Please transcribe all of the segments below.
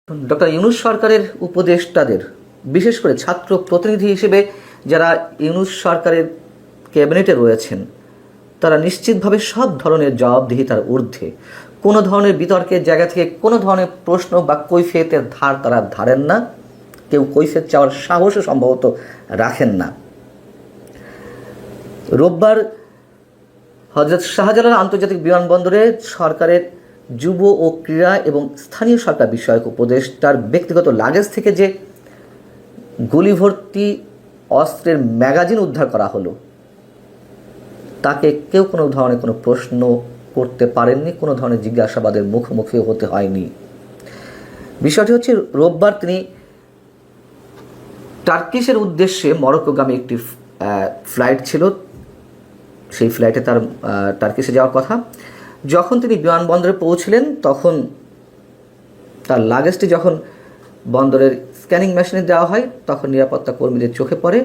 Doctor Yunus সরকারের উপদেষ্টাদের বিশেষ করে ছাত্র প্রতিনিধি হিসেবে যারা ইউনূস সরকারের ক্যাবিনেটে রয়েছেন তারা নিশ্চিতভাবে সব ধরনের জবাবদিহিতার ঊর্ধ্বে। কোনো ধরনের বিতর্কের জায়গা থেকে কোনো ধরনের প্রশ্ন বা কৈফিয়তের ধার তারা ধারেন না, কেউ কৈফিয়ত চাওয়ার সাহসও সম্ভবত রাখেন না। রোববার হযরত শাহজালাল আন্তর্জাতিক বিমানবন্দরে সরকারের যুব ও ক্রীড়া এবং স্থানীয় সরকার বিষয়ক উপদেষ্টার ব্যক্তিগত লাগেজ থেকে যে গুলিভর্তি অস্ত্রের ম্যাগাজিন উদ্ধার করা হলো তাকে কেউ কোনো ধরনের কোনো প্রশ্ন করতে পারেননি, কোনো ধরনের জিজ্ঞাসাবাদের মুখোমুখি হতে হয়নি। বিষয়টি হচ্ছে, রোববার তিনি টার্কিশের উদ্দেশ্যে মরক্কোগামী একটি ফ্লাইট ছিল, সেই ফ্লাইটে তার টার্কিশে যাওয়ার কথা। যখন তিনি বিমানবন্দরে পৌঁছলেন তখন তার লাগেজটি যখন বন্দরের স্ক্যানিং মেশিনে দেওয়া হয় তখন নিরাপত্তা কর্মীদের চোখে পড়ে,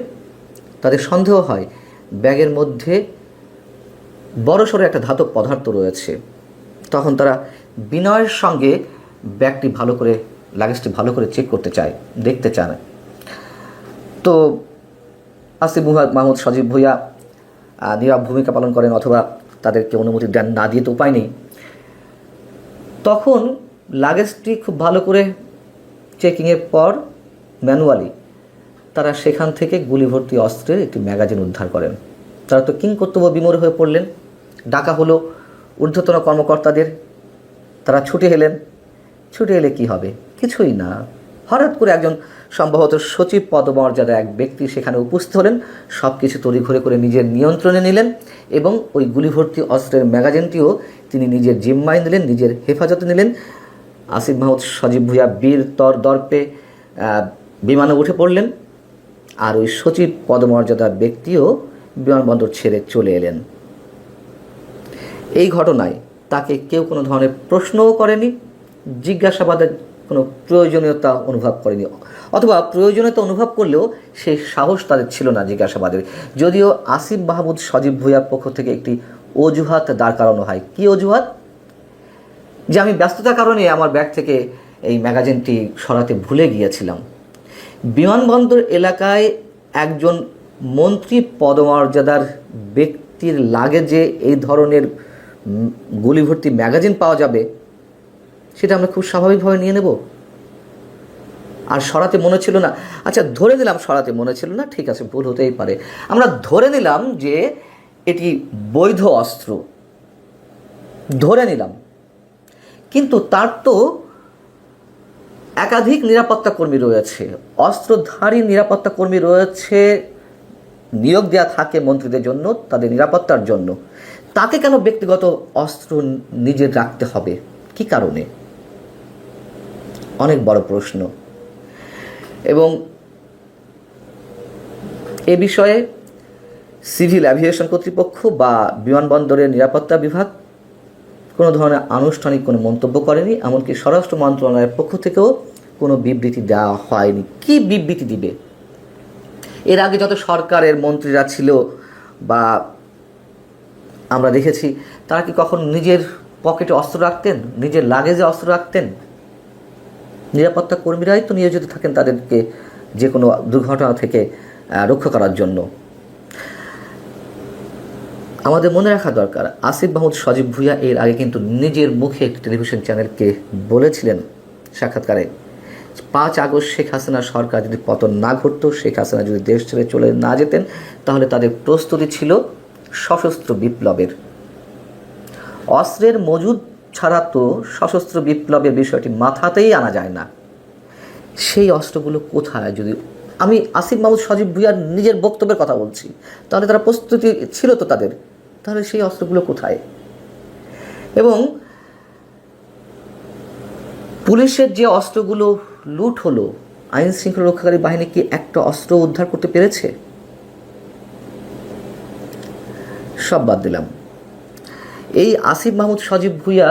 তাদের সন্দেহ হয় ব্যাগের মধ্যে বড়সড় একটা ধাতব পদার্থ রয়েছে। তখন তারা বিনয়ের সঙ্গে ব্যাগটি লাগেজটি ভালো করে চেক করতে চায়, দেখতে চায়। তো আসিফ মাহমুদ সজীব ভুঁইয়া নীরব ভূমিকা পালন করেন, অথবা তাদেরকে অনুমতি দেন না দিয়ে তো উপায় নেই। তখন লাগেজটি খুব ভালো করে চেকিংয়ের পর ম্যানুয়ালি তারা সেখান থেকে গুলিভর্তি অস্ত্রের একটি ম্যাগাজিন উদ্ধার করেন। তারা তো কিংকর্তব্য বিমূঢ় হয়ে পড়লেন। ডাকা হলো ঊর্ধ্বতন কর্মকর্তাদের, তারা ছুটে এলে কি হবে? কিছুই না। হঠাৎ করে একজন সম্ভবত সচিব পদমর্যাদা এক ব্যক্তি সেখানে উপস্থিত হলেন, সব কিছু তড়িঘড়ি করে নিজের নিয়ন্ত্রণে নিলেন এবং ওই গুলিভর্তি অস্ত্রের ম্যাগাজিনটিও তিনি নিজের জিম্মায় নিলেন, নিজের হেফাজতে নিলেন। আসিফ মাহমুদ সজীব ভুঁইয়া বীর দর্পে বিমানে উঠে পড়লেন, আর ওই সচিব পদমর্যাদার ব্যক্তিও বিমানবন্দর ছেড়ে চলে এলেন। এই ঘটনায় তাকে কেউ কোনো ধরনের প্রশ্নও করেনি, জিজ্ঞাসাবাদের কোনো প্রয়োজনীয়তা অনুভব করেনি, অথবা প্রয়োজনীয়তা অনুভব করলেও সেই সাহস তাদের ছিল না জিজ্ঞাসাবাদের। যদিও আসিফ মাহমুদ সজীব ভুঁইয়ার পক্ষ থেকে একটি অজুহাত দাঁড় করানো হয়। কী অজুহাত? যে আমি ব্যস্ততার কারণে আমার ব্যাগ থেকে এই ম্যাগাজিনটি সরাতে ভুলে গিয়েছিলাম। বিমানবন্দর এলাকায় একজন মন্ত্রী পদমর্যাদার ব্যক্তির লাগেজে এই ধরনের গুলিভর্তি ম্যাগাজিন পাওয়া যাবে, সেটা আমরা খুব স্বাভাবিকভাবে নিয়ে নেব। আর সরাতে মনে ছিল না, আচ্ছা ধরে নিলাম সরাতে মনে ছিল না, ঠিক আছে, ভুল হতেই পারে। আমরা ধরে নিলাম যে এটি বৈধ অস্ত্র, ধরে নিলাম, কিন্তু তার তো একাধিক নিরাপত্তা কর্মী রয়েছে, অস্ত্রধারী নিরাপত্তা কর্মী রয়েছে, নিয়োগ দেওয়া থাকে মন্ত্রীদের জন্য, তাদের নিরাপত্তার জন্য। তাকে কেন ব্যক্তিগত অস্ত্র নিজের রাখতে হবে? কি কারণে? অনেক বড় প্রশ্ন। এবং এ বিষয়ে সিভিল অ্যাভিয়েশন কর্তৃপক্ষ বা বিমানবন্দরের নিরাপত্তা বিভাগ কোনো ধরনের আনুষ্ঠানিক কোনো মন্তব্য করেনি, এমনকি স্বরাষ্ট্র মন্ত্রণালয়ের পক্ষ থেকেও কোনো বিবৃতি দেওয়া হয়নি। কি বিবৃতি দিবে? এর আগে যত সরকারের মন্ত্রীরা ছিল বা আমরা দেখেছি, তারা কি কখন নিজের পকেটে অস্ত্র রাখতেন, নিজের লাগেজে অস্ত্র রাখতেন? নিরাপত্তা কর্মীরাই তো নিয়োজিত থাকেন তাদেরকে যে কোনো দুর্ঘটনা থেকে রক্ষা করার জন্য। আমাদের মনে রাখা দরকার, আসিফ মাহমুদ সজীব ভুঁইয়া এর আগে কিন্তু নিজের মুখে একটি টেলিভিশন চ্যানেলকে বলেছিলেন সাক্ষাৎকারে, 5 আগস্ট শেখ হাসিনা সরকার যদি পতন না ঘটতো, শেখ হাসিনা যদি দেশ ছেড়ে চলে না যেতেন, তাহলে তাদের প্রস্তুতি ছিল সশস্ত্র বিপ্লবের। অস্ত্রের মজুদ ছাড়া তো সশস্ত্র বিপ্লবের বিষয়টি মাথাতেই আনা যায় না। সেই অস্ত্রগুলো কোথায়? যদি আমি আসিফ মাহমুদ সজীব ভুঁইয়ার নিজের বক্তব্যের কথা বলছি, তাহলে তারা প্রস্তুতি ছিল তো তাদের, তাহলে সেই অস্ত্রগুলো কোথায়? এবং পুলিশের যে অস্ত্রগুলো লুট হলো, আইন শৃঙ্খলা রক্ষাকারী বাহিনী কি একটা অস্ত্র উদ্ধার করতে পেরেছে? সব বাদ দিলাম। এই আসিফ মাহমুদ সজীব ভুঁইয়া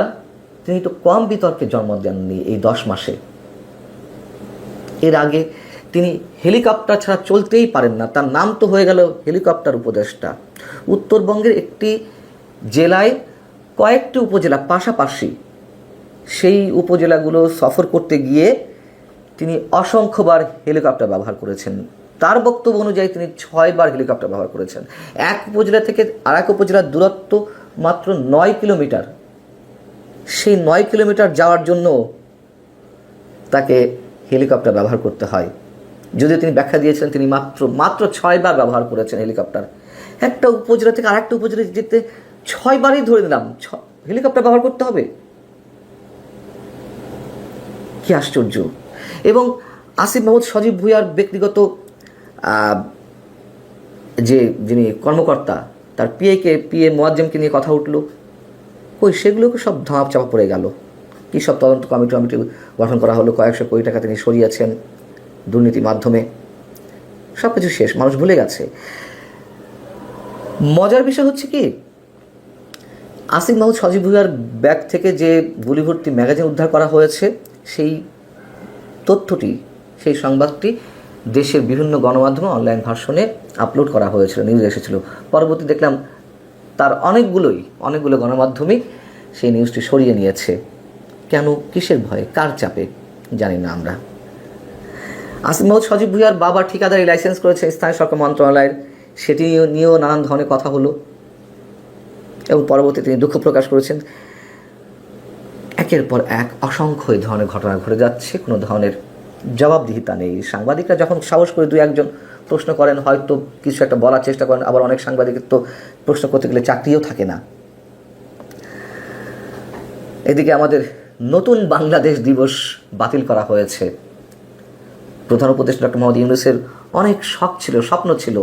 তিনি তো কম বিতর্কে জন্ম দেননি এই 10 মাসে। এর আগে তিনি হেলিকপ্টার ছাড়া চলতেই পারেন না, তার নাম তো হয়ে গেল হেলিকপ্টার উপদেষ্টা। উত্তরবঙ্গের একটি জেলায় কয়েকটি উপজেলা পাশাপাশি, সেই উপজেলাগুলো সফর করতে গিয়ে তিনি অসংখ্যবার হেলিকপ্টার ব্যবহার করেছেন। তার বক্তব্য অনুযায়ী তিনি 6 বার হেলিকপ্টার ব্যবহার করেছেন। এক উপজেলা থেকে আরেক উপজেলার দূরত্ব মাত্র 9 কিলোমিটার। সেই 9 কিলোমিটার যাওয়ার জন্য তাকে হেলিকপ্টার ব্যবহার করতে হয়। যদিও তিনি ব্যাখ্যা দিয়েছিলেন তিনি মাত্র 6 বার ব্যবহার করেছেন হেলিকপ্টার। একটা উপজেলা থেকে আরেকটা উপজেলা যেতে 6 বারই ধরে নিলাম হেলিকপ্টার ব্যবহার করতে হবে। কি আশ্চর্য! এবং আসিফ মাহমুদ সজীব ভুঁইয়ার ব্যক্তিগত যিনি কর্মকর্তা, তার পিএ মোয়াজ্জেমকে নিয়ে কথা উঠল, সেগুলোকে সব ধাপ চাপা পড়ে গেল। কী সব তদন্ত কমিটি গঠন করা হলো, কয়েকশো কোটি টাকা তিনি সরিয়েছেন দুর্নীতির মাধ্যমে, সব কিছু শেষ, মানুষ ভুলে গেছে। মজার বিষয় হচ্ছে কি, আসিফ মাহমুদ সজীব ভুঁইয়ার ব্যাগ থেকে যে গুলিভর্তি ম্যাগাজিন উদ্ধার করা হয়েছে, সেই তথ্যটি, সেই সংবাদটি দেশের বিভিন্ন গণমাধ্যমে অনলাইন ভার্সনে আপলোড করা হয়েছিল, নিউজ এসেছিল। পরবর্তী দেখলাম তার অনেকগুলো গণমাধ্যমই সেই নিউজটি সরিয়ে নিয়েছে। কেন? কিসের ভয়ে? কার চাপে? জানি না আমরা। আসিফ মাহমুদ সজীব ভুঁইয়ার বাবা ঠিকাদারি লাইসেন্স করেছে স্থানীয় সরকার মন্ত্রণালয়ের, সেটি নিয়েও নানান ধরনের কথা হলো এবং পরবর্তী তিনি দুঃখ প্রকাশ করেছেন। একের পর এক অসংখ্য এই ধরনের ঘটনা ঘটে যাচ্ছে, কোনো ধরনের জবাবদিহিতা নেই। সাংবাদিকরা যখন সাহস করে 2-1 প্রশ্ন করেন, হয়তো কিছু একটা বলার চেষ্টা করেন, আবার অনেক সাংবাদিকের তো প্রশ্ন করতে গেলে চাকরিও থাকে না। এদিকে আমাদের নতুন বাংলাদেশ দিবস বাতিল করা হয়েছে। প্রধান উপদেষ্টা ডক্টর মোহাম্মদ ইউনূসের অনেক স্বপ্ন ছিল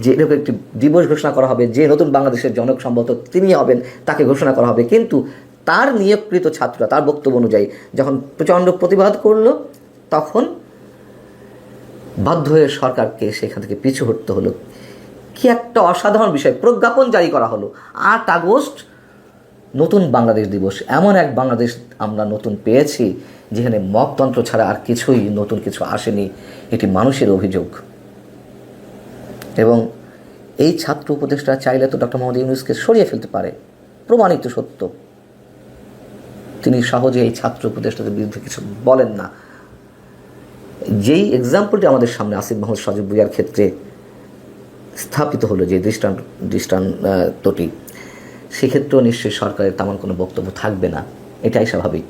যে এরকম একটি দিবস ঘোষণা করা হবে, যে নতুন বাংলাদেশের জনক সম্ভবত তিনি হবেন, তাকে ঘোষণা করা হবে। কিন্তু তার নিয়োগকৃত ছাত্ররা তার বক্তব্য অনুযায়ী যখন প্রচণ্ড প্রতিবাদ করলো, তখন বাধ্য হয়ে সরকারকে সেখান থেকে পিছু হটতে হলো। কি একটা অসাধারণ বিষয়! প্রজ্ঞাপন জারি করা হলো 8 আগস্ট নতুন বাংলাদেশ দিবস। এমন এক বাংলাদেশ আমরা নতুন পেয়েছি যেখানে মকতন্ত্র ছাড়া আর কিছুই নতুন কিছু আসেনি, এটি মানুষের অভিযোগ। এবং এই ছাত্র উপদেষ্টা চাইলে তো ডক্টর মোহাম্মদ ইউনূসকে সরিয়ে ফেলতে পারে, প্রমাণিত সত্য। তিনি সহজে এই ছাত্র উপদেষ্টাদের বিরুদ্ধে কিছু বলেন না। যেই এক্সাম্পলটি আমাদের সামনে আসিফ মাহমুদ সজীব ভুঁইয়ার ক্ষেত্রে স্থাপিত হলো, যে দৃষ্টান্তটি, সেক্ষেত্রেও নিশ্চয়ই সরকারের তেমন কোনো বক্তব্য থাকবে না, এটাই স্বাভাবিক।